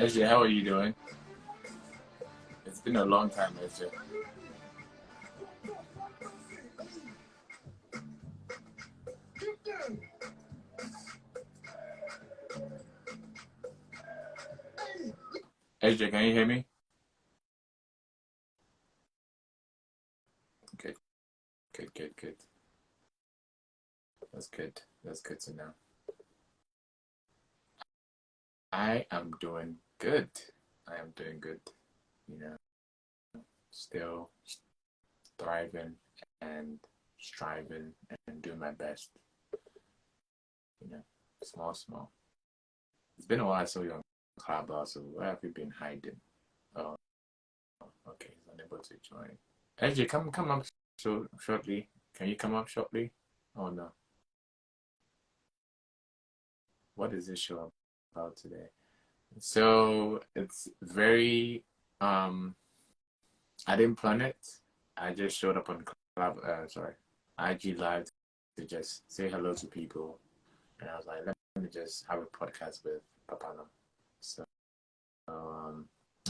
SJ, how are you doing? It's been a long time, SJ. SJ, can you hear me? Good, good. That's good. That's good to know. I am doing good. I am doing good. You know, still thriving and striving and doing my best. You know, small. It's been a while I saw you on Clubhouse, so where have you been hiding? Oh, okay, he's unable to join. SJ, come up shortly. Can you come up shortly? Oh no. What is this show about today? So it's very I didn't plan it. I just showed up on IG Live to just say hello to people. And I was like, let me just have a podcast with Papano. So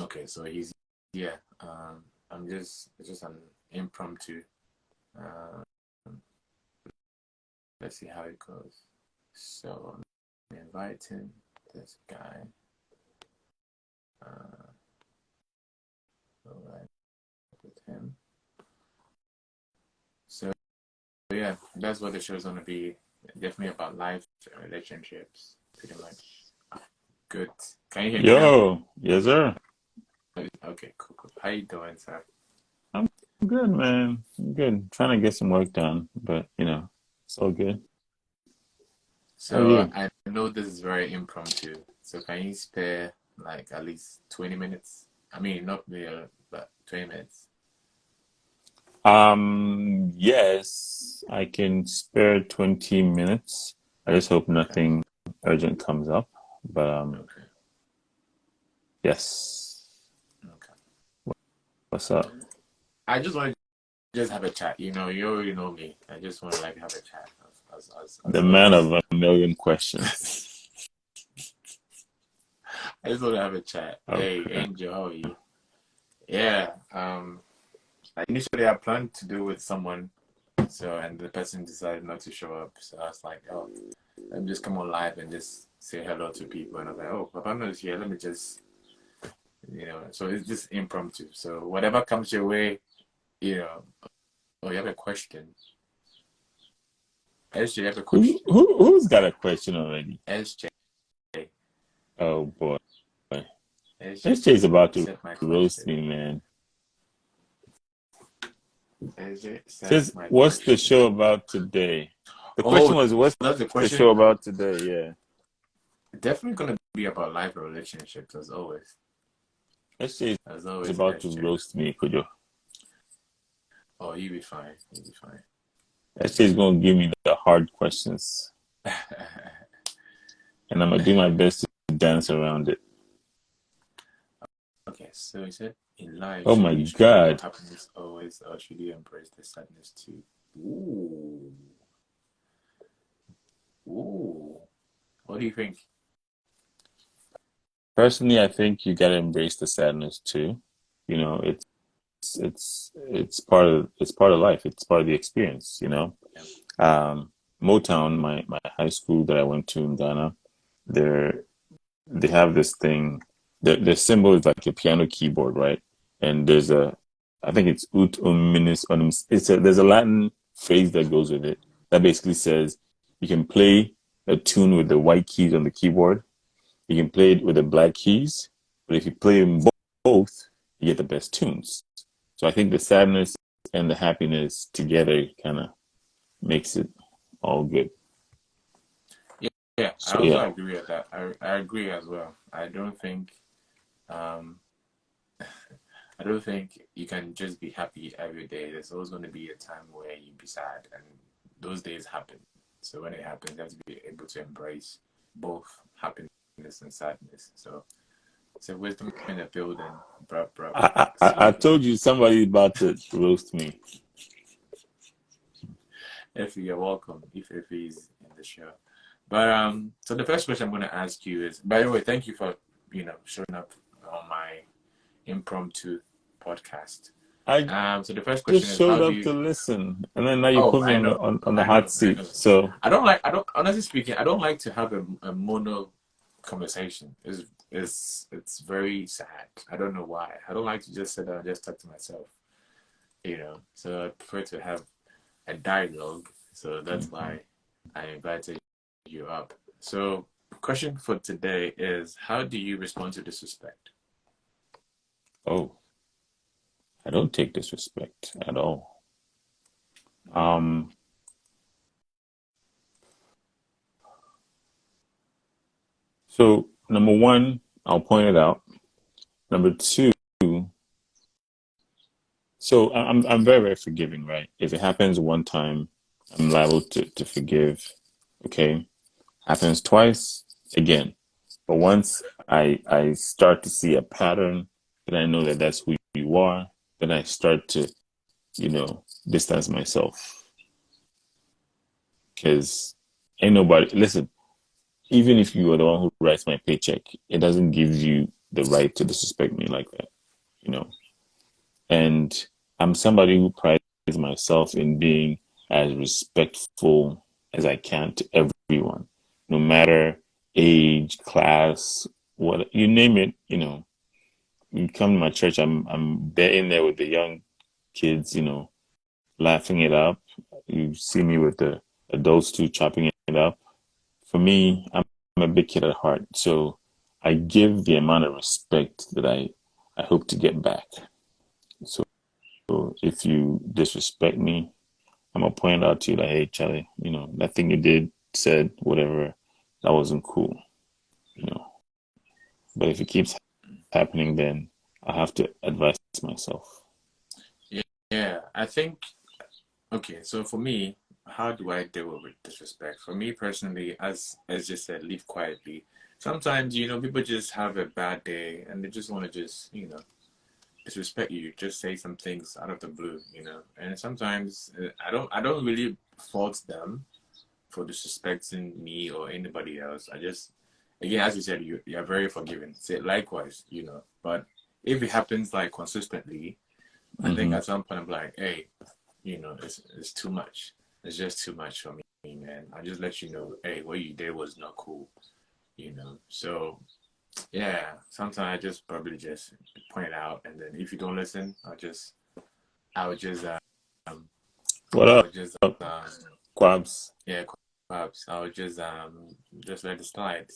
okay, so he's it's just an impromptu. Let's see how it goes. So I'm inviting this guy. Alright, with him. So yeah, that's what the show is gonna be. Definitely about life, relationships, pretty much. Good. Can you hear me now? Yo, yes, sir. Okay, cool. How you doing, sir? I'm good, man. I'm good. Trying to get some work done, but it's all good. How are So you? I know this is very impromptu. So can you spare like at least 20 minutes? I mean, not real, but 20 minutes. Yes, I can spare 20 minutes. I just hope Okay. nothing urgent comes up. But Okay. yes. Okay. What's up? I just want to just have a chat. You already know me. I just want to like have a chat as The man always. of a million questions. I just want to have a chat. Hey, Okay. Angel, how are you? Yeah. Initially I planned to do with someone, and the person decided not to show up. So I was like, oh, let me just come on live and just say hello to people. And I was like, oh, Papa is here. Let me just, so it's just impromptu. So whatever comes your way, you know. Oh, you have a question. SJ, you have a question. Who's got a question already? SJ, Oh boy. SJ SJ's about to said my roast question. me, man. SJ says Says, my what's the question. show about today? The question Oh, was, what's that's the the question. show about today? Yeah. Definitely gonna be about life and relationships as always. SJ As is always, about to SJ. roast me, Kojo. Oh, you'll be fine. You'll be fine. SJ is going to give me the hard questions, and I'm going to do my best to dance around it. Okay, so he said, in life, Oh should my you strive for God. happiness always, or should you embrace the sadness too? Ooh, ooh. What do you think? Personally, I think you got to embrace the sadness too. You know, it's part of life. It's part of the experience, you know. Yeah. Um, Motown, my high school that I went to in Ghana, they're they have this thing. The symbol is like a piano keyboard, right? And I think it's ut omnis unum. There's a Latin phrase that goes with it that basically says you can play a tune with the white keys on the keyboard. You can play it with the black keys, but if you play them both, you get the best tunes. So I think the sadness and the happiness together kind of makes it all good. Yeah, I So also yeah. agree with that. I agree as well. Um, I don't think you can just be happy every day. There's always going to be a time where you be sad, and those days happen. So when it happens, you have to be able to embrace both happiness and sadness. So it's a wisdom in the building, bruh. I See, told you somebody about to roast me. if you're welcome, if he's in the show. But so the first question I'm going to ask you is, by the way, thank you for showing up on my impromptu podcast. I So the first question just is, showed how do up you? to listen, and then now you Oh, put me I on the know, on the I hot know, I seat. know. So I don't honestly speaking, I don't like to have a mono conversation. It's very sad. I don't know why. I don't like to just sit down and just talk to myself, So I prefer to have a dialogue. So that's mhm. why I invited you up. So question for today is, how do you respond to disrespect? Oh, I don't take disrespect at all. Mm, Um, so number one, I'll point it out. Number two, so I'm very, very forgiving, right? If it happens one time, I'm liable to forgive. Okay. Happens twice, again. But once I start to see a pattern, then I know that that's who you are. Then I start to, distance myself. Because ain't nobody, listen, even if you are the one who writes my paycheck, it doesn't give you the right to disrespect me like that, you know. And I'm somebody who prides myself in being as respectful as I can to everyone, no matter age, class, what you name it. You come to my church, I'm there in there with the young kids, laughing it up. You see me with the adults too, chopping it up. For me, I'm a big kid at heart, so I give the amount of respect that I hope to get back. So if you disrespect me, I'm gonna point out to you like, hey, Charlie, that thing you did, said, whatever, that wasn't cool, you know. But if it keeps happening, then I have to advise myself. yeah, yeah. I think okay. So for me, how do I deal with disrespect? For me personally, as just said, leave quietly. Sometimes people just have a bad day and they just want to just disrespect you, just say some things out of the blue, And sometimes I don't really fault them for disrespecting me or anybody else. I just, again, as you said, you're very forgiving. Say likewise, But if it happens like consistently, I think Mm-hmm. at some point I'm like, hey, it's too much. It's just too much for me, man. I just let you know, hey, what you did was not cool. So yeah, sometimes I just probably just point it out, and then if you don't listen, I would just um What I up, would just Quabs? yeah, perhaps I would just let it slide.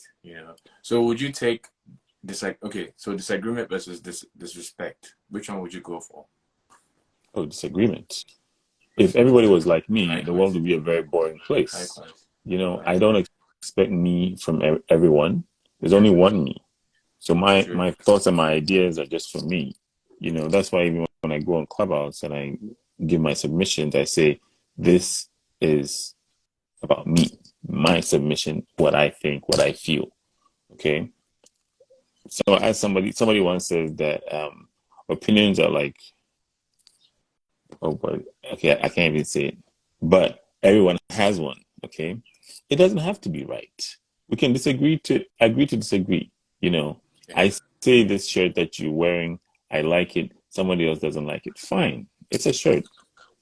So would you take okay, so disagreement versus disrespect? Which one would you go for? Oh, disagreement. If everybody was like me, the world Likewise, would be a very boring place. likewise, I likewise. don't expect me from everyone. There's only one me. So my True. my thoughts and my ideas are just for me. That's why even when I go on Clubhouse and I give my submissions, I say this is about me, my submission, what I think, what I feel. Okay. So as somebody once said that opinions are like, oh boy, okay, I can't even say it, but everyone has one. Okay, it doesn't have to be right. We can disagree to agree to disagree. You know, Yeah, I say this shirt that you're wearing, I like it. Somebody else doesn't like it. Fine, it's a shirt.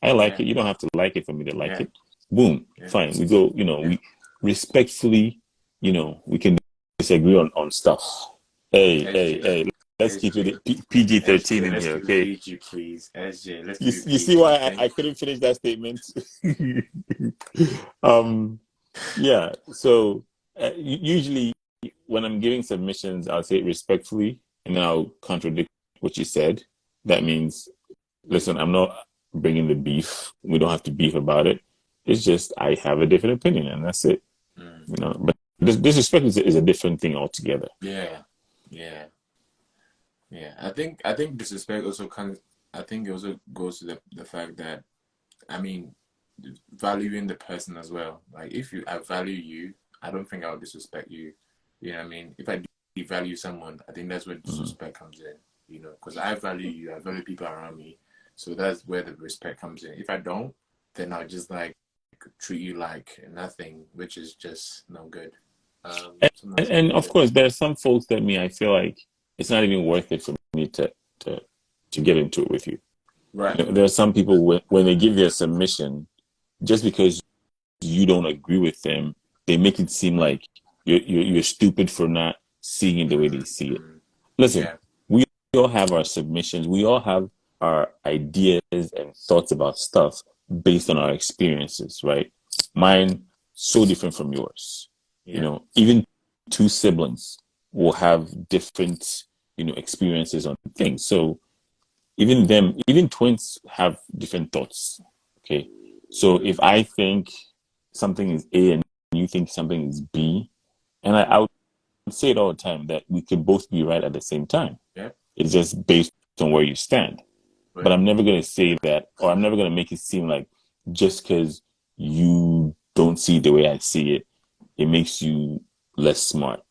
I like yeah, it. You don't have to like it for me to like yeah, it. Boom, yeah, fine. We go. yeah. We respectfully. We can disagree on stuff. Hey, hey, SJ, hey. Let's keep SJ, it PG 13 SJ. in Let's here, keep it okay? PG, please. SJ, let's You keep it you see PG. why I couldn't finish that statement? um, yeah. So usually when I'm giving submissions, I'll say it respectfully, and then I'll contradict what you said. That means, listen, I'm not bringing the beef. We don't have to beef about it. It's just I have a different opinion, and that's it. Mm, But disrespect is a different thing altogether. yeah, yeah. Yeah, I think disrespect also comes. I think it also goes to the fact that I mean, valuing the person as well. Like if I value you, I don't think I'll disrespect you. You know what I mean? If I devalue someone, I think that's where Mhm. disrespect comes in. Because I value you, I value people around me, so that's where the respect comes in. If I don't, then I'll just like treat you like nothing, which is just no good. Some of And of submission. course, there are some folks that I feel like it's not even worth it for me to to get into it with you. Right. There are some people when they give their submission, just because you don't agree with them, they make it seem like you're stupid for not seeing it the way they see it. Mm, Listen, yeah. we all have our submissions. We all have our ideas and thoughts about stuff based on our experiences, right? Yeah. Mine so different from yours. Yeah. Even two siblings will have different, experiences on things. So even twins have different thoughts. Okay. So if I think something is A and you think something is B, and I would say it all the time that we could both be right at the same time. Yeah. It's just based on where you stand. But Right. I'm never going to say that, or I'm never going to make it seem like just because you don't see it the way I see it, it makes you less smart,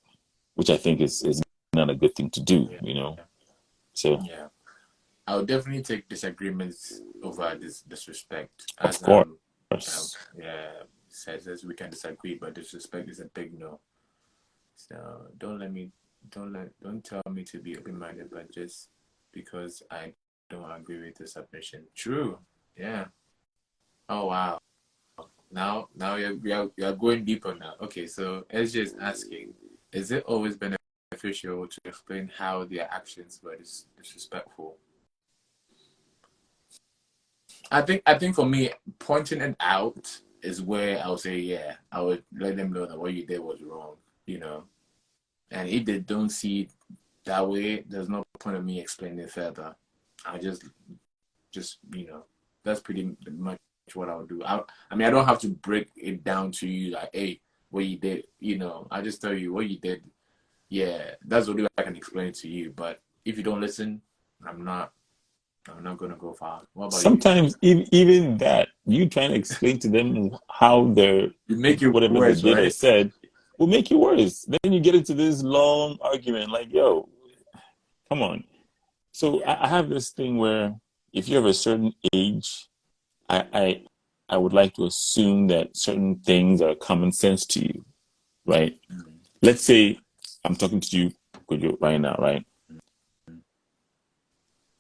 which I think is not a good thing to do. Yeah. So, Yeah. I would definitely take disagreements over this disrespect. of As course, yeah, says we can disagree, but disrespect is a big no. So don't tell me to be open minded, but just because I don't agree with the submission. True. Yeah. Oh wow. Now you're going deeper now. Okay, so SJ is asking, is it always beneficial to explain how their actions were disrespectful? I think for me, pointing it out is where I would say, yeah, I would let them know that what you did was wrong, you know. And if they don't see it that way, there's no point of me explaining it further. I just that's pretty much what I would do. I mean, I don't have to break it down to you like, hey, what you did, I just tell you what you did. Yeah, that's the only way I can explain it to you. But if you don't listen, I'm not I'm not gonna go far. What about you? sometimes even that you trying to explain to them how their You make it whatever they worse, did or right? said will make you worse. Then you get into this long argument, like, yo, come on. So Yeah. I have this thing where if you have a certain age, I, I I would like to assume that certain things are common sense to you, right? Mm, Let's say I'm talking to you right now, right?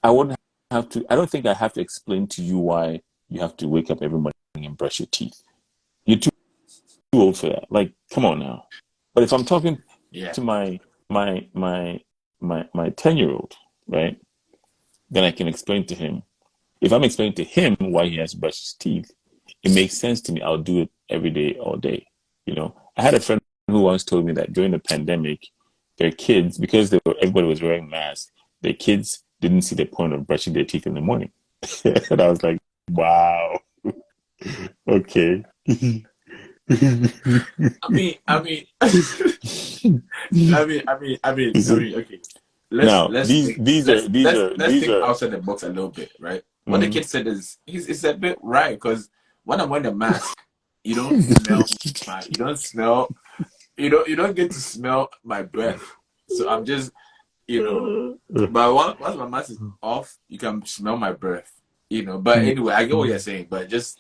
I wouldn't have to. I don't think I have to explain to you why you have to wake up every morning and brush your teeth. You're too old for that. Like, come on now. But if I'm talking yeah. to my 10-year-old, right? Then I can explain to him. If I'm explaining to him why he has to brush his teeth, it makes sense to me. I'll do it every day, all day. I had a friend who once told me that during the pandemic, their kids, because everybody was wearing masks, their kids didn't see the point of brushing their teeth in the morning. And I was like, wow, okay. I mean, okay. Let's Now let's these think these are let's these let's are let's these think are outside the box a little bit, right? What the mhm. kid said is it's a bit right because when I'm wearing a mask, you don't smell you don't smell you don't get to smell my breath. So I'm just but once my mask is off, you can smell my breath. But anyway, I get what you're saying, but just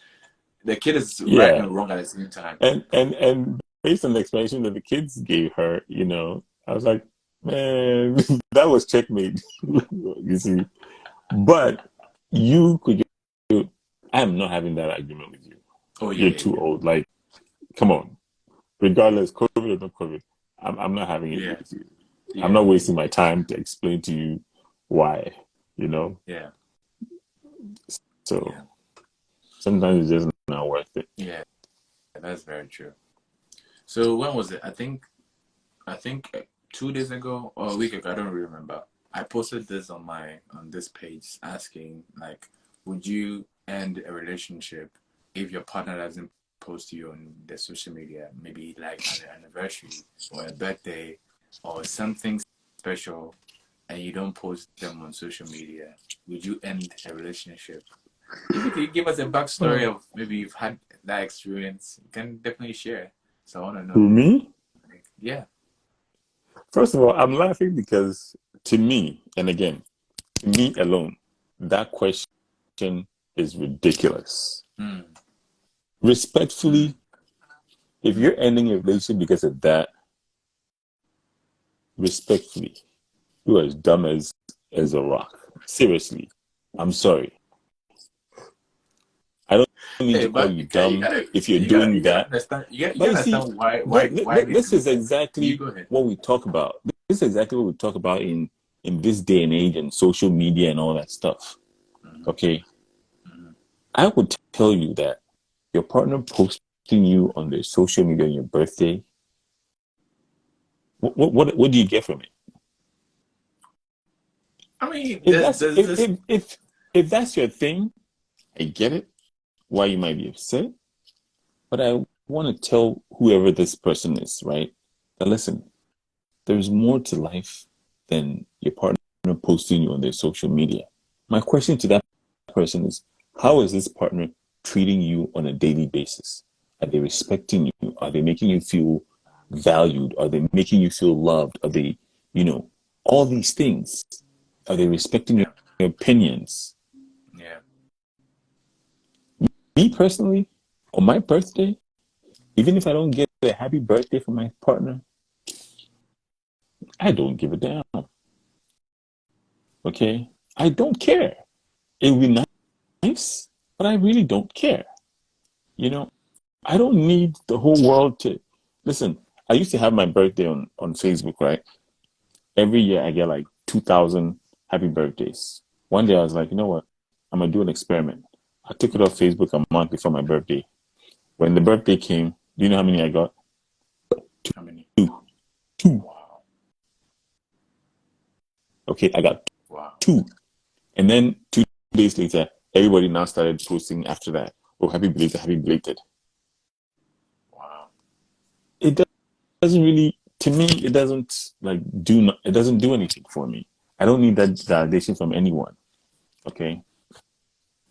the kid is right Yeah, and wrong at the same time. and based on the explanation that the kids gave her, I was like, man, that was checkmate. You see, but you could. I am not having that argument with you. Oh yeah, You're yeah, too old. Like, come on. Regardless, COVID or not COVID, I'm not having it yeah, with you. I'm yeah, not yeah, wasting my time to explain to you why. You know. yeah, So yeah, sometimes it's just not worth it. yeah. That's very true. So when was it? I think 2 days ago or a week ago. I don't really remember. I posted this on this page asking like, would you end a relationship if your partner doesn't post you on the social media, maybe like an anniversary or a birthday or something special, and you don't post them on social media? Would you end a relationship? If you could give us a backstory of maybe you've had that experience, you can definitely share. So I want to To know. me, Yeah. first of all, I'm laughing because to me, and again, to me alone, that question is ridiculous. Mm, mm, Respectfully, if mm, you're ending a relationship because of that, respectfully, you are as dumb as a rock. Seriously, I'm sorry. I don't need Hey, to call but you dumb if you're you doing gotta that. understand. You But gotta you see, understand why they this do is that. You exactly go ahead. what we talk about. This is exactly what we talk about in this day and age and social media and all that stuff. Mm-hmm. Okay, Mm-hmm. I would tell you that your partner posting you on their social media on your birthday. What do you get from it? I mean, If that's there's this. if that's your thing, I get it. Why you might be upset, but I want to tell whoever this person is, right? That listen, there's more to life than your partner posting you on their social media. My question to that person is, how is this partner treating you on a daily basis? Are they respecting you? Are they making you feel valued? Are they making you feel loved? Are they, all these things? Are they respecting Yeah, your opinions? yeah. Me personally, on my birthday, even if I don't get a happy birthday from my partner, I don't give a damn. Okay? I don't care. It would be nice, but I really don't care. You know, I don't need the whole world to listen. I used to have my birthday on Facebook, right? Every year I get like 2,000 happy birthdays. One day I was like, you know what? I'm gonna do an experiment. I took it off Facebook a month before my birthday. When the birthday came, do you know how many I got? How many? Two. Two. Wow, Okay, I got wow, two. And then 2 days later, everybody now started posting after that. Oh, happy belated, happy belated. wow. It doesn't really, to me, it doesn't it doesn't do anything for me. I don't need that validation from anyone. Okay.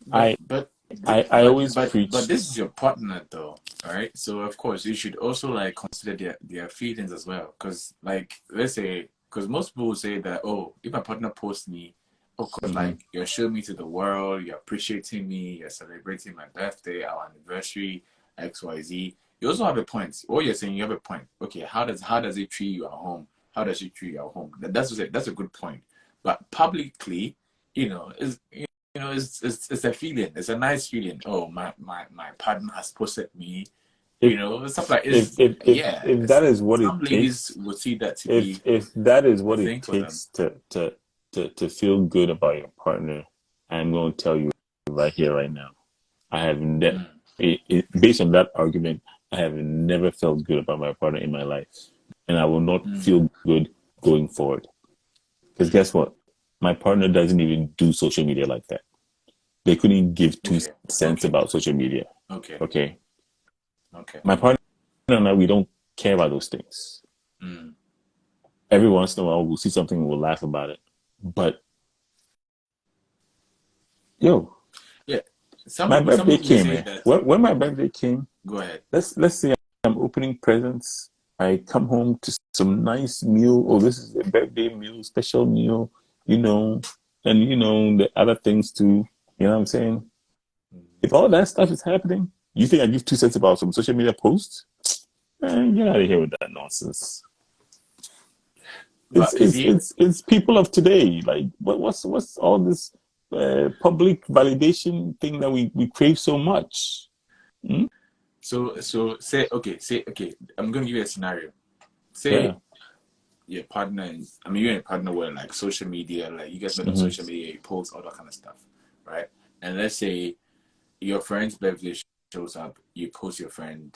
But I but I always but preach. this is your partner though, all right? So of course you should also like consider their feelings as well, because like let's say, because most people say that, oh, if my partner posts me, of course, Mhm. like you're showing me to the world, you're appreciating me, you're celebrating my birthday, our anniversary, XYZ. You also have a point. What you're saying, you have a point. Okay, how does it treat you at home? How does it treat you at home? That's a good point. But publicly, is it's a feeling. It's a nice feeling. Oh, my partner has posted me. If Stuff like if it's if if yeah. if that is what Some it ladies takes, would see that to if be if that is a what it thing for them. takes to feel good about your partner, I'm going to tell you right here, right now. I have never, Mm, based on that argument, I have never felt good about my partner in my life, and I will not mm. feel good going forward. Because guess what? My partner doesn't even do social media like that. They couldn't give two Okay, cents okay, about social media. okay, Okay, okay. my partner and I, we don't care about those things. Mm. Every once in a while, we'll see something and we'll laugh about it. But yo, Yeah. my Some birthday people will came, say man. that. When my birthday came, Go ahead. let's say I'm opening presents. I come home to some nice meal. Oh, this is a birthday meal, special meal, you know, and the other things too. You know what I'm saying? Mm. If all that stuff is happening, you think I give 2 cents about some social media posts? Man, get out of here with that nonsense. It's But you it's see, it's it's people of today. Like what's all this public validation thing that we crave so much? Hmm? say okay. I'm gonna give you a scenario. Yeah. Say your partner is, I mean, you're in a partner where like social media, like you guys met on Hmm. social media, you post all that kind of stuff, right? And let's say your friend's birthday shows up, you post your friend,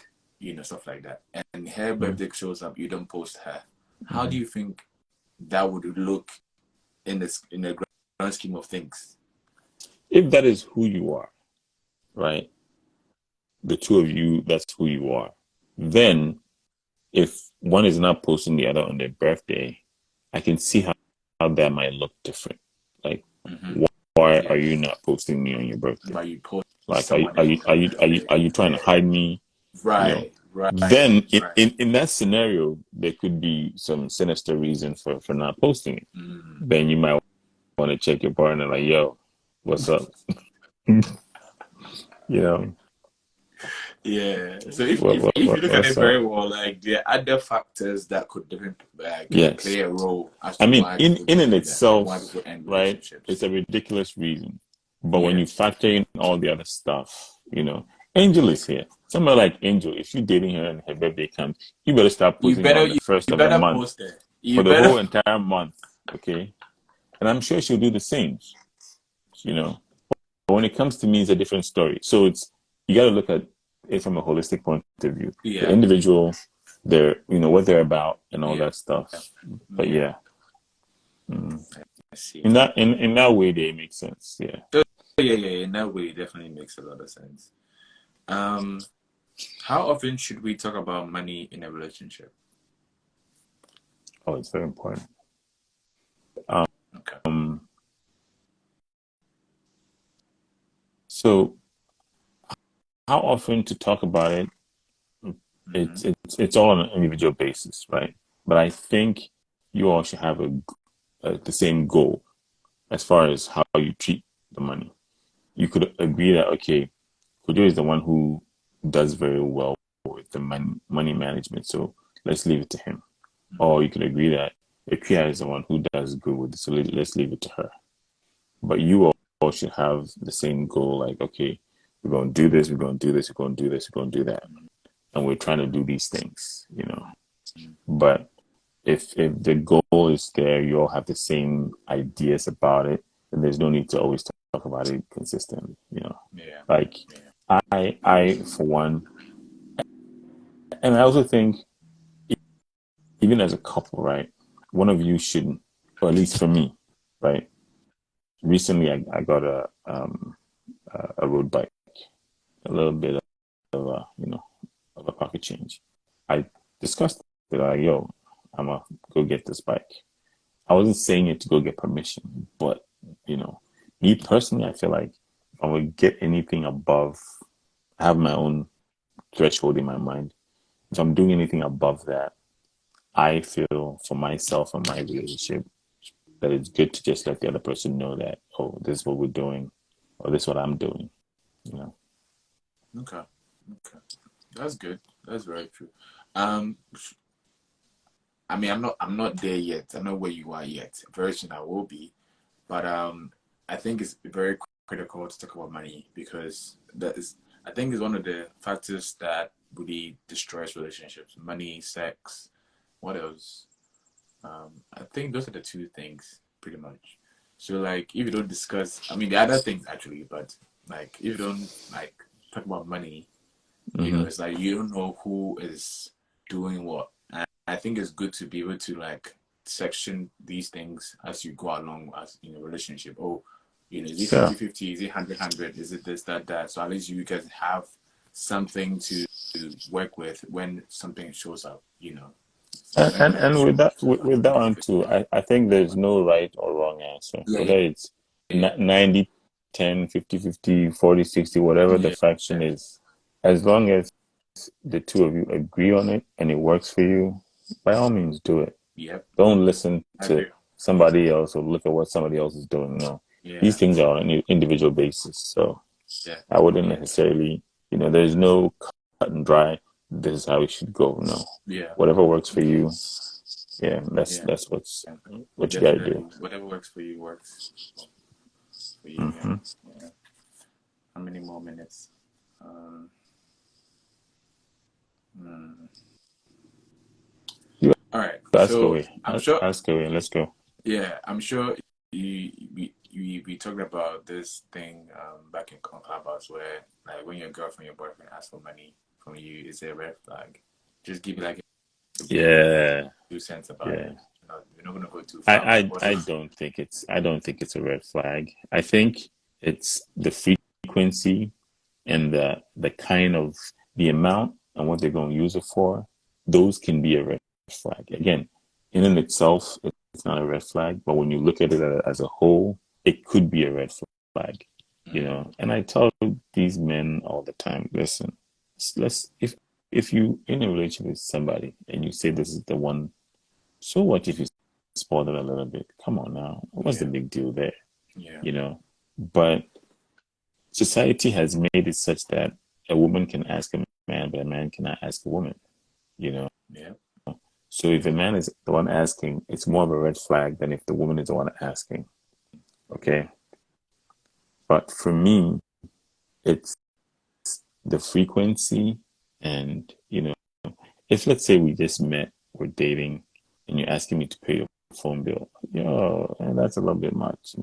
stuff like that. And her Hmm. birthday shows up, you don't post her. How do Hmm. you think that would look in the grand scheme of things? If that is who you are, right? The two of you, that's who you are. Then, if one is not posting the other on their birthday, I can see how that might look different. Like, Mm-hmm. why are you Yes, not posting me on your birthday? but you post Like, someone else on your birthday. are you trying to hide me? You know. Right, right, Then, right. in that scenario, there could be some sinister reason for not posting it. Mm. Then you might want to check your partner, like, yo, what's up? you know. Yeah. So if you look at what's it up? very well, like there are other factors that could different like Yes. play a role as I to mean, why people in get and together and why itself, people end right? It's relationships. a ridiculous reason. But when Yeah. you factor in all the other stuff, Angel is here. Somebody like Angel, if you're dating her and her birthday comes, you better start You putting better on the you, first you of the better month post it. for You the better whole entire month. Okay. And I'm sure she'll do the same, you know. But when it comes to me, it's a different story. So you got to look at it from a holistic point of view. The yeah. individual, what they're about and all Yeah. that stuff. But Yeah. yeah, mm. I see. in that way, they make sense. Yeah. So, yeah. In that way, it definitely makes a lot of sense. Um, how often should we talk about money in a relationship? Oh, it's very important. Okay. Um, so how often to talk about it? Mm-hmm. It's all on an individual basis, right? But I think you all should have the same goal as far as how you treat the money. You could agree that okay, Kojo is the one who does very well with the money management, so let's leave it to him. Or you could agree that Akia is the one who does good with it, so let's leave it to her. But you all should have the same goal, like okay, we're going to do this, we're going to do this, we're going to do this, we're going to do that, and we're trying to do these things. But if the goal is there, you all have the same ideas about it, then there's no need to always talk about it consistently. Yeah. Like Yeah. I for one, and I also think even as a couple, right, one of you shouldn't, or at least for me, right. Recently, I got a road bike, a little bit of of a pocket change. I discussed it like, yo, I'm gonna go get this bike. I wasn't saying it to go get permission, but you know, me personally, I feel like if I would get anything above, I have my own threshold in my mind. If I'm doing anything above that, I feel for myself and my relationship that it's good to just let the other person know that, oh, this is what we're doing, or this is what I'm doing. You know. Okay. Okay. That's good. That's very true. Um, I mean, I'm not there yet. I'm not where you are yet. Very soon I will be. But I think it's very critical to talk about money because I think it's one of the factors that really destroys relationships. Money, sex, what else? I think those are the two things pretty much. So like, if you don't discuss, I mean, the other things actually, but like, if you don't like talk about money, Mm-hmm. it's like you don't know who is doing what. And I think it's good to be able to like section these things as you go along as in a relationship. Oh, is it Yeah. 50-50? Is it 100-100? Is it this, that, that? So at least you guys have something to work with when something shows up. So And, when and money and with shows that with that one too, I think there's no right or wrong answer. yeah, Whether it's yeah, 90, 10, 50, 50, 40, 60, whatever the yeah, fraction is, as long as the two of you agree on it and it works for you, by all means do it. yep. Don't listen I to agree. somebody else or look at what somebody else is doing. No, these Yeah, things are on an individual basis. So yeah, I wouldn't yeah, necessarily, there's no cut and dry. This is how it should go. No, yeah, whatever works for you, yeah, that's yeah. that's what you got to Definitely. do. Whatever works for you works for you. Yeah. Hmm. Yeah. How many more minutes? Um, hmm. You All right. ask So away, I'm sure. ask away. Let's go. Yeah, I'm sure we talked about this thing back in Clubhouse where like when your girlfriend, your boyfriend asks for money from you, is it a red flag? Just give like a brief Yeah, 2 cents about yeah. it. We're not gonna go too far, but what's I up? don't think it's a red flag. I think it's the frequency and the kind of the amount and what they're going to use it for. Those can be a red flag. Again, in and itself, it's not a red flag, but when you look at it as a whole, it could be a red flag. Mm, And I tell these men all the time, listen, let's if you in a relationship with somebody and you say this is the one, so what if you spoil them a little bit? Come on now. What's the yeah, big deal there? yeah, You know? But society has made it such that a woman can ask a man, but a man cannot ask a woman, you know. Yeah. So if a man is the one asking, it's more of a red flag than if the woman is the one asking. Okay. But for me, it's the frequency and, if let's say we just met, we're dating, and you're asking me to pay your phone bill, and that's a little bit much.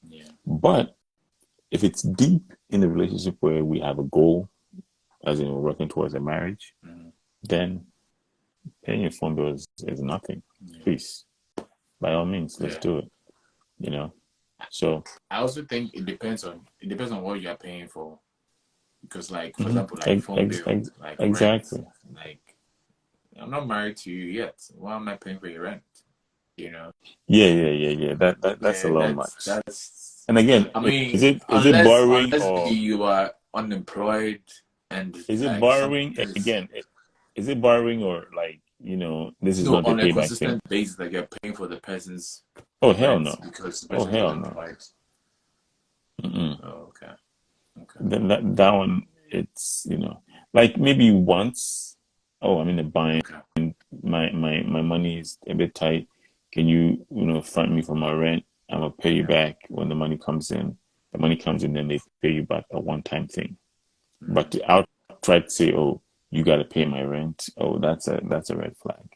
Yeah. But if it's deep in the relationship where we have a goal, as in we're working towards a marriage, then paying your phone bill is nothing. Yeah. Please, by all means, let's Yeah. do it. So I also think it depends on what you are paying for. Because like for example, like phone bill, like rent, exactly. like I'm not married to you yet. Why am I paying for your rent? Yeah. That's a Yeah, little that's much. that's. And again, I mean, is it borrowing unless or you are unemployed and is it like some borrowing this again? Is it borrowing or like this is no not a on a payback thing? consistent basis, like you're paying for the person's Oh hell rent no! because the Oh person is hell no! unemployed. Mm-mm. Oh, okay, okay, Then that one, it's like maybe once. Oh, I'm in a bind. okay. My money is a bit tight. Can you front me for my rent? I'm gonna pay you Yeah. back when the money comes in. The money comes in, then they pay you back a one-time thing. But to outright say, "Oh, you got to pay my rent," oh, that's a red flag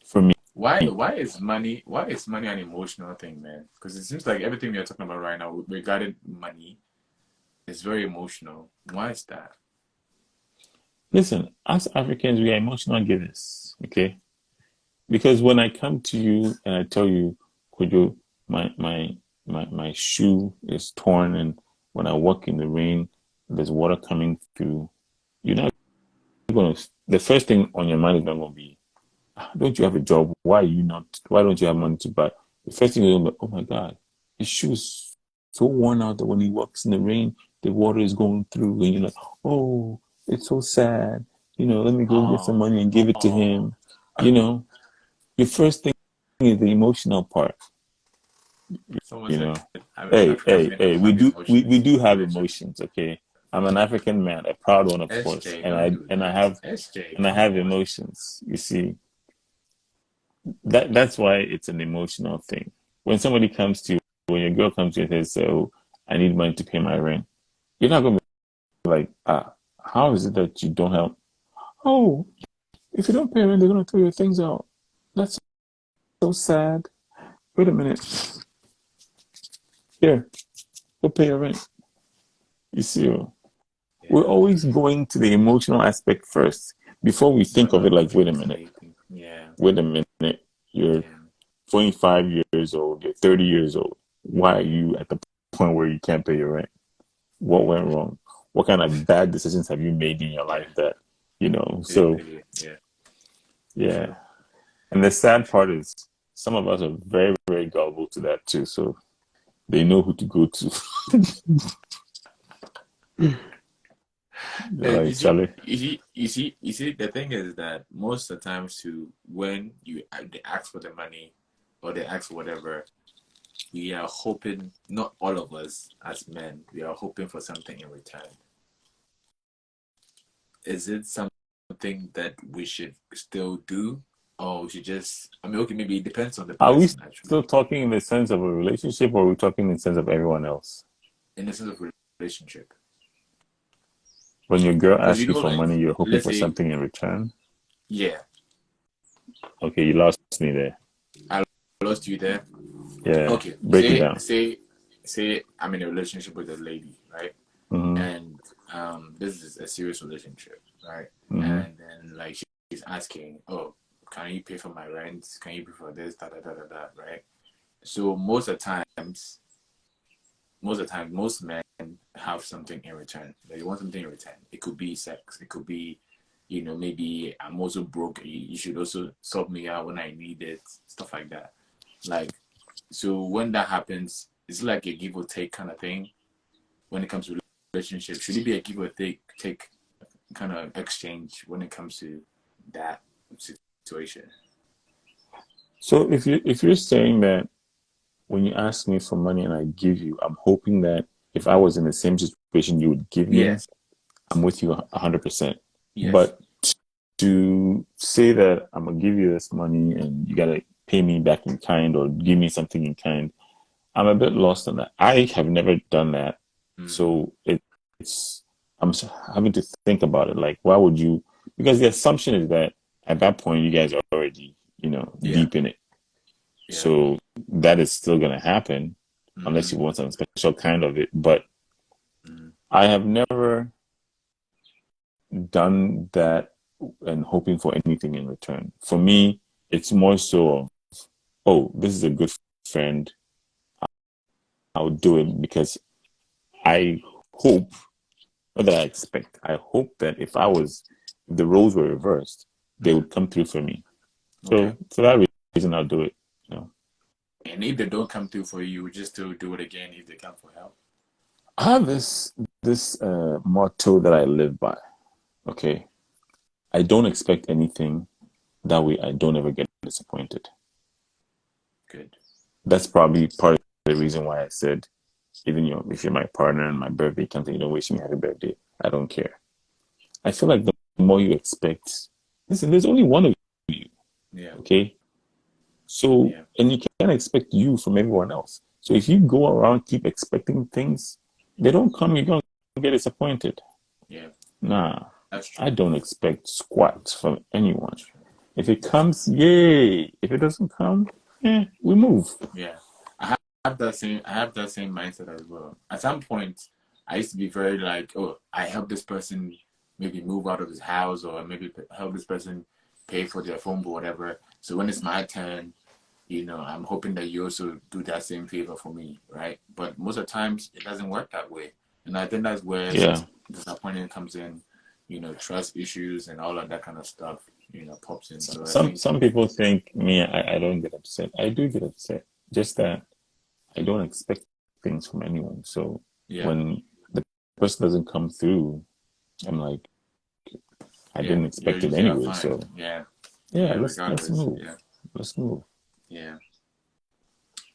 for me. Why is money an emotional thing, man? Because it seems like everything we are talking about right now regarding money is very emotional. Why is that? Listen, as Africans, we are emotional givers, okay? Because when I come to you and I tell you, Kojo, my shoe is torn, and when I walk in the rain, there's water coming through. You're not gonna. The first thing on your mind is not gonna be, don't you have a job? Why are you not? Why don't you have money to buy? The first thing is gonna be, oh my God, his shoes so worn out that when he walks in the rain, the water is going through, and you're like, oh, it's so sad. Let me go get some Oh, money and give it to oh. him. You know, your first thing is the emotional part. Someone You said, know, hey, African hey, men hey, don't we have do we emotions do in have relationships. emotions. Okay, I'm an African man, a proud one, of course, SJ, and don't I do and I that. have SJ, and I come have on. emotions. You see, that's why it's an emotional thing. When somebody comes to you, when your girl comes to you and says, "So I need money to pay my rent," you're not gonna be like, how is it that you don't have? Oh, if you don't pay rent, they're gonna throw your things out. That's so sad. Wait a minute. Here, go pay your rent. You see, we're Yeah. always going to the emotional aspect first before we What think of about it the like, physically thing? Yeah. wait a minute, you're Yeah. 25 years old, you're 30 years old. Why are you at the point where you can't pay your rent? What went wrong? What kind of bad decisions have you made in your Yeah. life that, so Basically, yeah. yeah. True. And the sad True. part is some of us are very, very gullible to that too. So they know who to go to. They're And you like, see, Charlie, the thing is that most of the times too, when they ask for the money or they ask for whatever, we are hoping, not all of us as men, we are hoping for something in return. Is it something that we should still do? Or we should just, I mean, okay, maybe it depends on the are we person actually, still talking in the sense of a relationship or are we talking in the sense of everyone else? in the sense of relationship. When your girl Because asks you for like, money, you're hoping let's for say, something in return. yeah, Okay, you lost me there. I lost you there. Yeah, Okay, break it down. say I'm in a relationship with a lady, right? Mm-hmm. And this is a serious relationship, right? Mm-hmm. And then like she's asking, oh, can you pay for my rent? Can you pay for this, da da da da da, right? So most of the time, most men have something in return. They want something in return. It could be sex. It could be, maybe I'm also broke. You should also sort me out when I need it. Stuff like that. Like, so when that happens, it's like a give or take kind of thing. When it comes to relationships, should it be a give or take kind of exchange when it comes to that situation? So if you're saying that when you ask me for money and I give you, I'm hoping that if I was in the same situation you would give me, Yes. I'm with you 100%. Yes. But to say that I'm gonna give you this money and you gotta pay me back in kind or give me something in kind, I'm a bit lost on that. I have never done that, Mm. so it's having to think about it. Like, why would you? Because the assumption is that at that point you guys are already, Yeah. deep in it. Yeah. So that is still gonna happen unless Mm-hmm. you want some special kind of it. But Mm. I have never done that and hoping for anything in return. For me, it's more so of, oh, this is a good friend. I'll do it because I hope, not that I expect, I hope that if the roles were reversed, they Mm. would come through for me. Okay. So for that reason, I'll do it. You know, And if they don't come through for you, just still do it again if they come for help. I have this motto that I live by. Okay, I don't expect anything. That way, I don't ever get disappointed. Good. That's probably part of the reason why I said, even if you're my partner and my birthday comes and you don't wish me happy birthday, I don't care. I feel like the more you expect, listen, there's only one of you, Yeah. okay? So, Yeah. and you can't expect you from everyone else. So if you go around keep expecting things, they don't come, you're gonna get disappointed. Yeah. Nah, That's I true. don't expect squat from anyone. That's true. If it That's true. comes, yay. If it doesn't come, we move. Yeah. I have that same mindset as well. At some point, I used to be very like, oh, I help this person maybe move out of his house or maybe help this person pay for their phone bill, whatever. So when it's my turn, I'm hoping that you also do that same favor for me, right? But most of the times it doesn't work that way. And I think that's where Yeah. disappointment comes in, trust issues and all of that kind of stuff, pops in. So I Some think, some people think me, I don't get upset. I do get upset. Just that I don't expect things from anyone. So yeah, when the person doesn't come through, I'm like, I yeah, didn't you're expect it usually anyway. fine. So Yeah, yeah, yeah, let's regardless. move. Yeah, Let's move. yeah.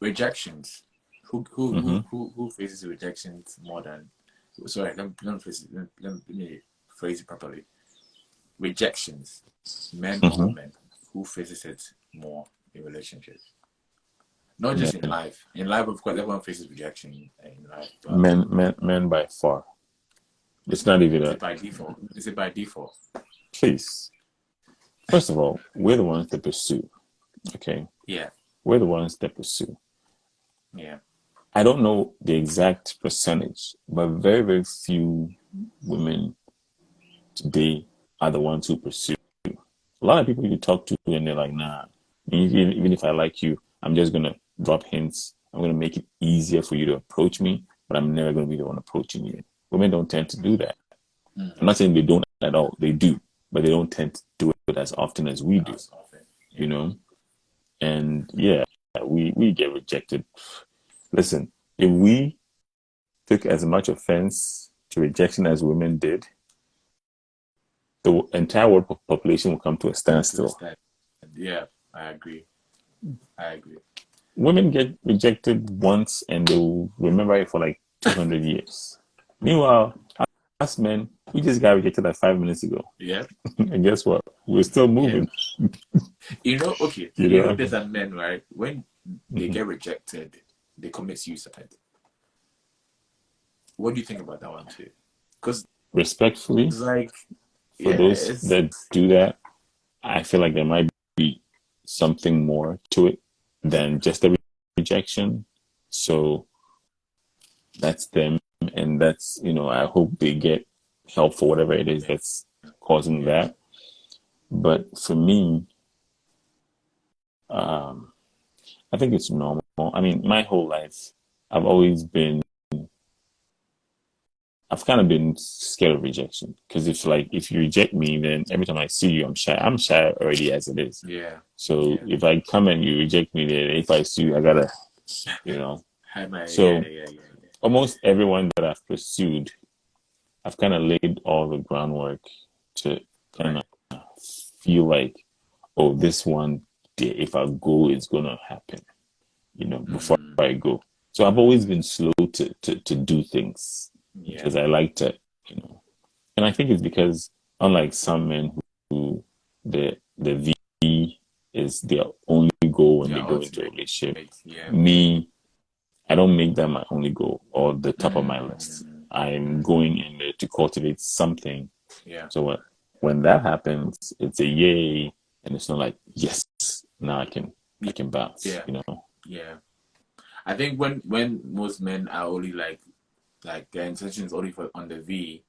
Rejections. Who who Mm-hmm. who who who faces rejections more than? Sorry, let me phrase it properly. Rejections, men or Mm-hmm. women, who faces it more in relationships? Not just in Men, life. In life, of course, everyone faces rejection in life, but men by far. It's not even is a it by default? Is it by default? please. First of all, we're the ones that pursue. Okay, Yeah, we're the ones that pursue. yeah. I don't know the exact percentage, but very, very few women today are the ones who pursue. A lot of people you talk to and they're like, nah, even if I like you, I'm just going to drop hints. I'm going to make it easier for you to approach me, but I'm never going to be the one approaching you. Women don't tend to do that. I'm Mm-hmm. not saying they don't at all. They do, but they don't tend to do it as often as we do, That's often. you Yeah. know? And yeah, we get rejected. Listen, if we took as much offense to rejection as women did, the entire world population will come to a To a standstill. stand. Yeah, I agree. I agree. Women get rejected once and they'll remember it for like 200 years. Meanwhile, us men, we just got rejected like 5 minutes ago. Yeah, And guess what? We're still yeah. moving, Okay. you You know, know? there's a men, right? When they Mhm. get rejected, they commit suicide. What do you think about that one too? Because Respectfully, it's like, for yeah, those that do that, I feel like there might be something more to it than just a rejection. So that's them. And that's, I hope they get help for whatever it is yeah, that's causing yeah, that. But for me, um, I think it's normal. I mean, my whole life, I've always been, I've kind of been scared of rejection because if you reject me, then every time I see you, I'm shy. I'm shy already as it is. yeah, So yeah. if I come and you reject me, then if I see you, I gotta, you know. Hi, my, yeah, So yeah, yeah, almost everyone that I've pursued, I've kind of laid all the groundwork to yeah. kind Right. of feel like, oh, this one, if I go, it's gonna happen, before Mm, I go. So I've always been slow to do things yeah, because I like to, you know, and I think it's because unlike some men who the V is their only goal when Yeah, they go into a ultimate. relationship. Yeah. Me, I don't make that my only goal or the top of my list. Mm, I'm going in there to cultivate something. yeah. So when that happens, it's a yay, and it's not like yes, now I can bounce. Yeah. Yeah. I think when most men are only like their intention is only for on the V,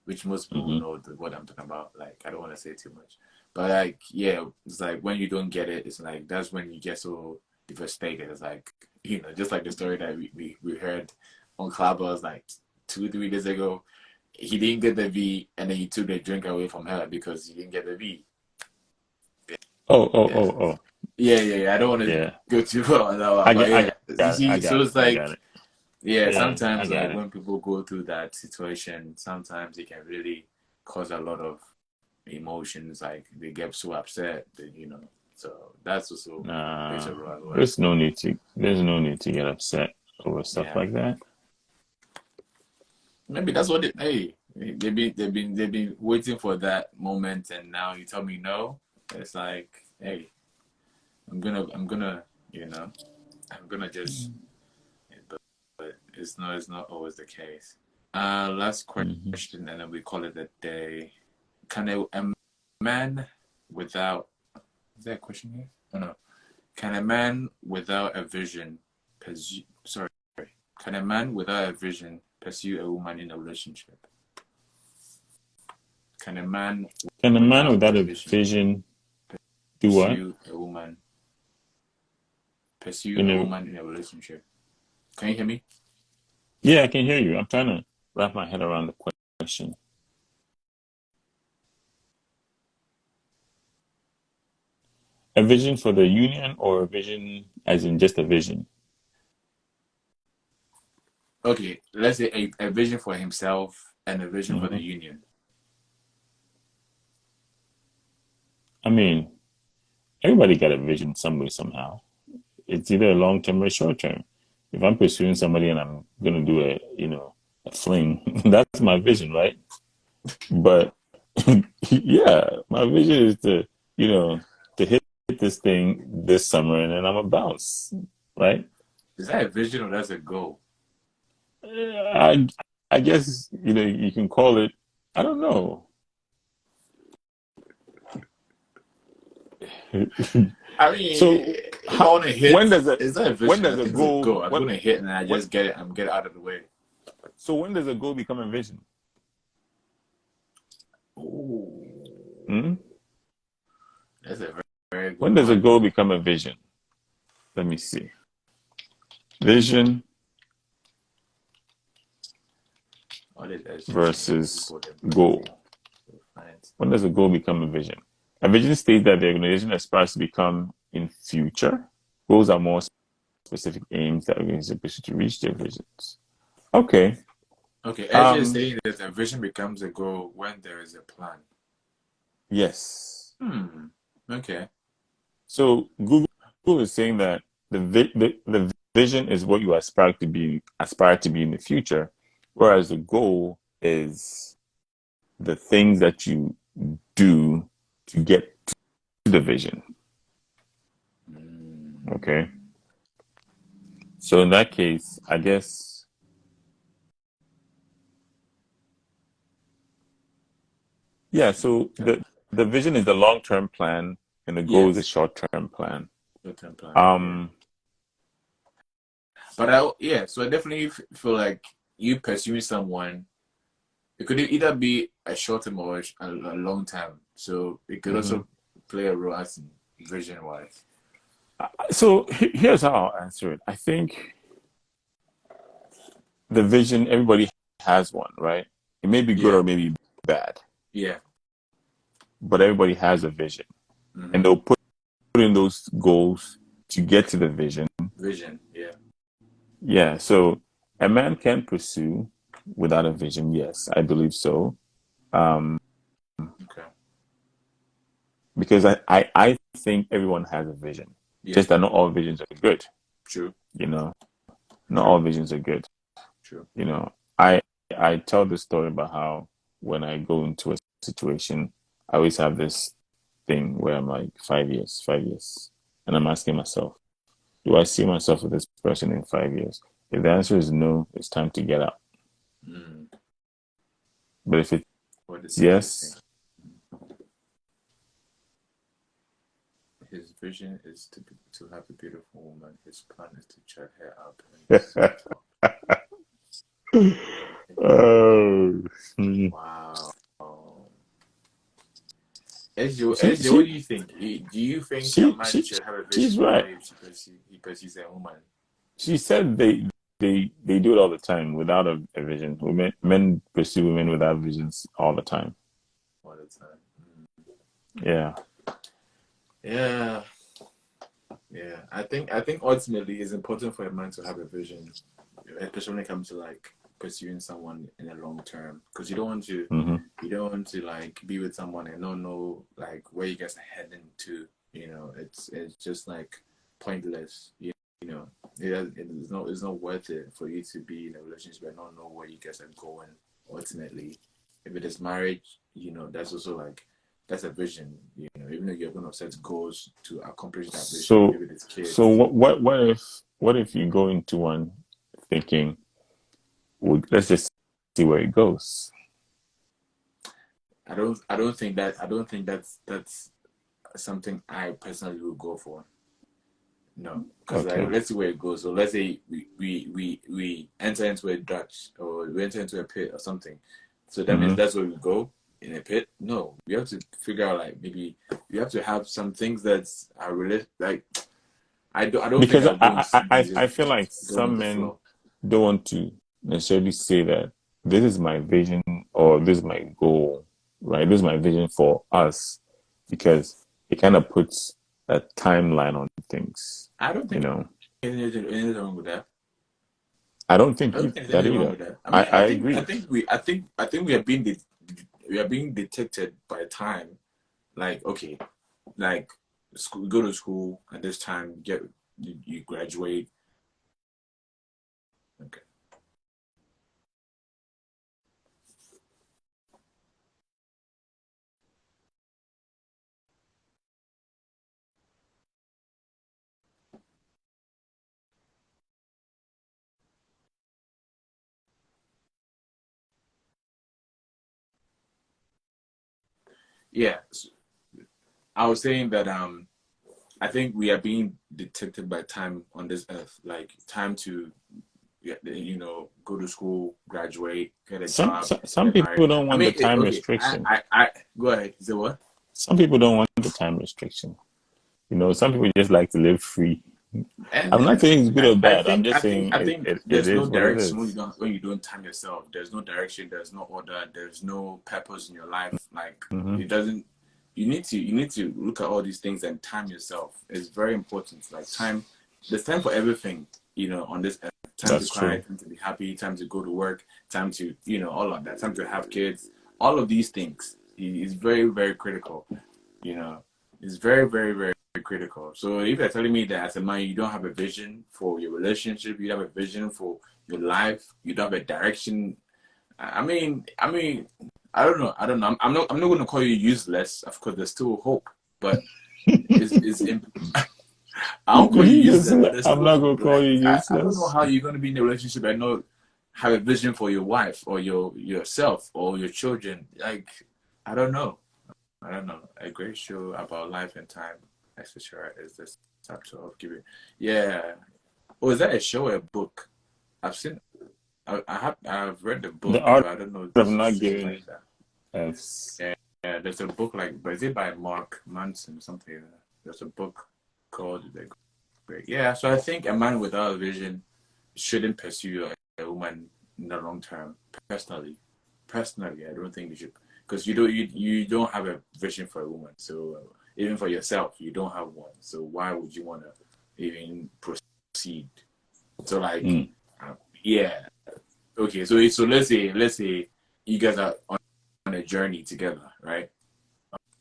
which most people will Hmm. know what I'm talking about. Like I don't want to say too much, but like yeah, it's like when you don't get it, it's like that's when you get so devastated. It's like just like the story that we heard on Clubhouse like 2 3 days ago. He didn't get the V, and then he took the drink away from her because he didn't get the V. Oh, oh, Yes. oh, oh. Yeah. I don't want to Yeah. go too far on that one, I but get, I yeah, you got it. I see, so got it. it's I like got it. yeah, Yeah, I sometimes got like it. when people go through that situation, sometimes it can really cause a lot of emotions. Like they get so upset that. So that's also plays a Nah, role as well. there's no need to get upset over stuff Yeah, like that. maybe that's what hey, they've been waiting for that moment, and now you tell me no. It's like hey, I'm gonna you know I'm gonna just but it's not always the case. Last Hmm. question, and then we call it a day. Can a man without is there a question here? Oh no. Can a man without a vision pursue? Sorry. Can a man without a vision pursue a woman in a relationship? Can a man Can a man without without a a vision vision do what? pursue a woman? Pursue You a know, woman in a relationship? Can you hear me? yeah, I can hear you. I'm trying to wrap my head around the question. A vision for the union or a vision as in just a vision? Okay, let's say a vision for himself and a vision for the Hmm. union. I mean, everybody got a vision some way, somehow. It's either a long term or a short term. If I'm pursuing somebody and I'm gonna do a fling, that's my vision, right? But yeah, my vision is to hit this thing this summer and then I'm a bounce, right? Is that a vision or that's a goal? I guess you can call it. I don't know. I mean, So if I want to hit, when does a is that a when vision? I does a think it's a goal goal. I'm going to hit and I what just get it. I'm get it out of the way. so when does a goal become a vision? Ooh, Hmm? that's a very good When does a one. goal become a vision? Let me see. Vision What is SGC? versus Google them goal. quickly. Find. When does a goal become a vision? A vision states that the organization aspires to become in future. Goals are more specific aims that organizations pursue to reach their visions. Okay. Okay, SG is Um. saying that a vision becomes a goal when there is a plan. Yes. Hmm. Okay. So Google is saying that the vision is what you aspire to be in the future, whereas the goal is the things that you do to get to the vision. Okay. Hmm. So in that case, I guess, yeah, so Okay. the vision is the long-term plan and the goal is a Yes. short-term plan. Short-term plan. Yeah. Um, But yeah. So I definitely feel like you pursuing someone. It could either be a short term or a long term. So it could mhm. also play a role as vision wise. So here's how I'll answer it. I think the vision, everybody has one, right? It may be good Yeah. or maybe bad, Yeah. but everybody has a vision. And Mm-hmm. they'll put in those goals to get to the vision. Vision. Yeah. Yeah, so a man can pursue without a vision. Yes, I believe so. Um, Okay. because I think everyone has a vision. Yeah. Just that not all visions are good, True. you know. Not all True. visions are good. True. You know, I tell the story about how when I go into a situation, I always have this thing where I'm like 5 years, 5 years, and I'm asking myself, do I see myself with this person in 5 years? If the answer is no, it's time to get out. Mm. But if it's What does CJ think? yes, His vision is to have a beautiful woman. His plan is to check her out in the sweet talk. oh, Wow. she SJ, what she do you think? Do you think a she man she should have a she's vision before right. he pursues a woman She said they do it all the time without a vision. Men pursue women without visions all the time. all the time? Mm. Yeah. Yeah, yeah. I think ultimately it's important for a man to have a vision, especially when it comes to like pursuing someone in a long term, because Mm-hmm. you don't want to like be with someone and not know like where you guys are heading to. It's just like pointless. You know, it's not worth it for you to be in a relationship and not know where you guys are going ultimately. If it is marriage, that's also like that's a vision. Even though you're gonna set goals to accomplish that vision, So maybe it's so kids. what if you go into one thinking, well, let's just see where it goes. I don't think that's something I personally would go for. No, because like Okay. let's see where it goes. So let's say we enter into a Dutch or we enter into a pit or something. So that means Mm-hmm. that's where we go in a pit. No, we have to figure out like maybe we have to have some things that are really like I don't think Because I'll go into something I feel just like go with some the men flow. don't want to necessarily say that this is my vision or this is my goal, right? This is my vision for us because it kind of puts a timeline on things, I don't you think know. anything wrong with that. I don't think I don't think there's that anything wrong either. with that. I mean, I agree. I think we are being detected by time. Like, okay, like school, go to school at this time, you graduate. Okay. Yeah, I was saying that I think we are being detected by time on this earth, like time to go to school, graduate, get a job, Some get married. people don't I want the mean, time okay, restriction. I go ahead. Say what? Some people don't want the time restriction. Some people just like to live free. And I'm not saying it's good or I bad. I'm think just I think saying I think it there's no is what it direction is. when you don't time yourself. There's no direction. There's no order. There's no purpose in your life. Like Hmm. it doesn't. You need to look at all these things and time yourself. It's very important. Like time, there's time for everything. On this earth. Time to That's cry. true. Time to be happy. Time to go to work. Time to all of that. Time to have kids. All of these things is very very critical. You know, it's very, very, very critical. So if you're telling me that as a man you don't have a vision for your relationship, you have a vision for your life, you don't have a direction. I mean, I don't know. I don't know. I'm not going to call you useless. Of course, there's still hope, but it's I won't call you He just useless, but said, there's I'm still not hope. gonna call Like you I don't know useless. how you're going to be in a relationship and not have a vision for your wife or yourself or your children. Like I don't know. I don't know. A great show about life and time, etc. is this chapter of giving. Yeah. Oh, is that a show or a book? I've seen. I've read the The book, art but I don't know if of there's a not show giving like that. F's. Yeah, yeah. There's a book like, but is it by Mark Manson something? Like that? There's a book called The Great. Yeah. So I think a man without a vision shouldn't pursue a woman in the long term. Personally, I don't think you should because you don't have a vision for a woman. So even for yourself, you don't have one. So why would you want to even proceed? So like, Mm. yeah, okay. So let's say you guys are on a journey together, right?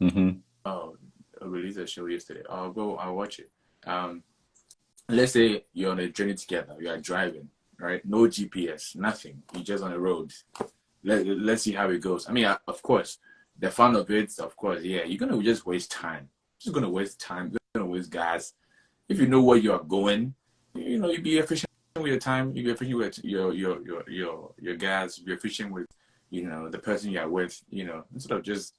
Hmm. Oh, I released a show yesterday. I'll watch it. Um, let's say you're on a journey together. You are driving, right? No GPS, nothing. You're just on the road. Let's see how it goes. I mean, of course, the fun of it, of course, yeah, you're gonna just waste time. Just gonna waste time. You're gonna waste gas. If you know where you are going, you be efficient with your time. You be efficient with your gas. Be efficient with the person you're with. Instead of just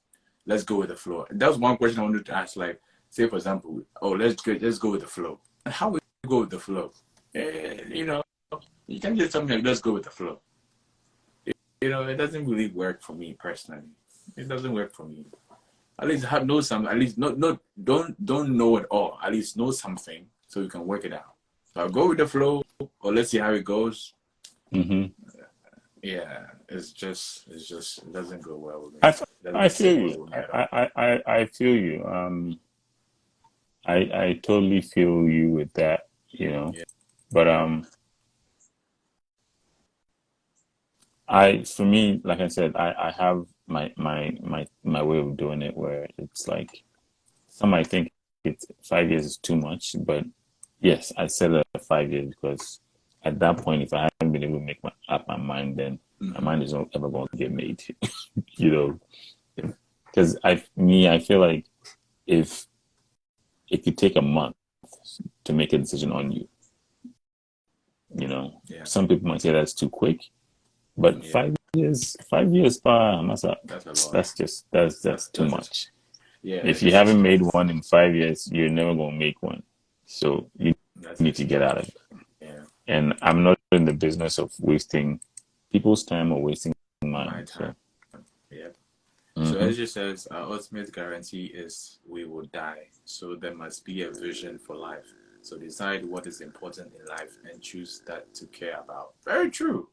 let's go with the flow. That was one question I wanted to ask. Like, say for example, let's go with the flow. How would you go with the flow? You can't just tell me like let's go with the flow. It doesn't really work for me personally. It doesn't work for me. At least know some. At least don't know it all. At least know something so you can work it out. So I'll go with the flow, or let's see how it goes. Mm-hmm. Yeah, it doesn't go well with me. I feel you. I feel you. I totally feel you with that. Yeah. But for me, like I said, I have my way of doing it where it's like some might think it's 5 years is too much, but yes, I said it at 5 years because at that point, if I haven't been able to make up my mind, then my mind is not ever going to get made. Because I feel like if it could take a month to make a decision on you, Yeah. some people might say that's too quick. But 5 years, 5 years, That's a lot. That's too much. Yeah. If you haven't made one in 5 years, you're never gonna make one. So you need to get out of it. Yeah. And I'm not in the business of wasting people's time or wasting mine. My time. So, Yeah. mm-hmm. So as you says, our ultimate guarantee is we will die. So there must be a vision for life. So decide what is important in life and choose that to care about. Very true.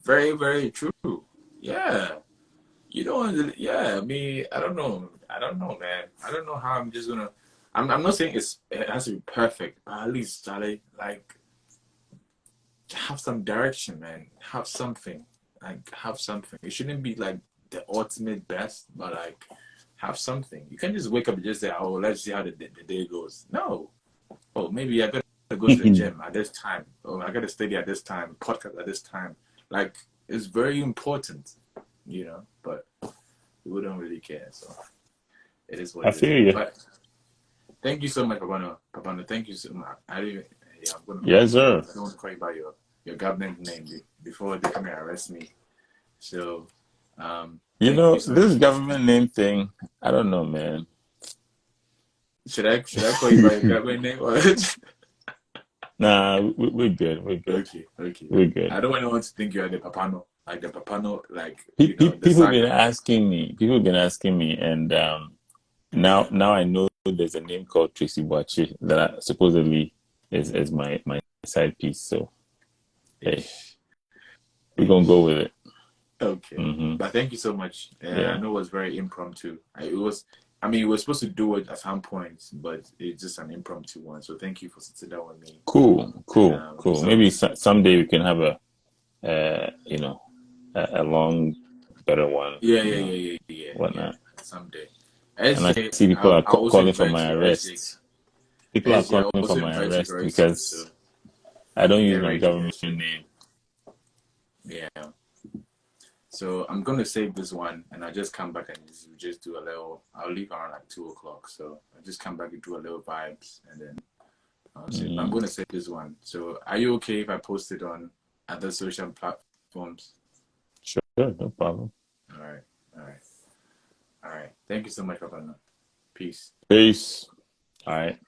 Very, very true. Yeah. You don't. Yeah. I mean, I don't know. I don't know, man. I don't know how I'm just gonna. I'm not saying it has to be perfect, but at least, Charlie, like, have some direction, man. Have something. Like, have something. It shouldn't be like the ultimate best, but like, have something. You can't just wake up and just say, "Oh, let's see how the day goes." No. Oh, maybe I gotta go to the gym at this time. Oh, I gotta study at this time. Podcast at this time. Like, it's very important, but we don't really care. So it is what I it is. feel you. But thank you so much, Papano. Papano, thank you so much. I'm gonna. Yes, sir. I don't want to call you by your government name before they come and arrest me. So, This much. government name thing, I don't know, man. Should I call you by your government name? Or Nah, we're good. We're good. Okay. We're good. I don't want anyone to think you're the Papano, like the Papano, like People the have been asking me. People have been asking me, and now I know there's a name called Tracy Boachi that supposedly is my side piece. So, hey, we're gonna go with it. Okay. Mm-hmm. But thank you so much. Yeah. I know it was very impromptu. We were supposed to do it at some point, but it's just an impromptu one. So thank you for sitting down with me. Cool. So, Maybe someday we can have a long, better one. Yeah. Whatnot. Someday. And I see people are calling for my arrest. People are SJ, calling for my arrest soon, because so I don't use my government name. Yeah. So I'm gonna save this one, and I just come back and just do a little. I'll leave around like 2 o'clock, so I just come back and do a little vibes, and then I'm gonna save this one. So are you okay if I post it on other social platforms? Sure, no problem. All right. Thank you so much, Papa. Peace. Peace. All right.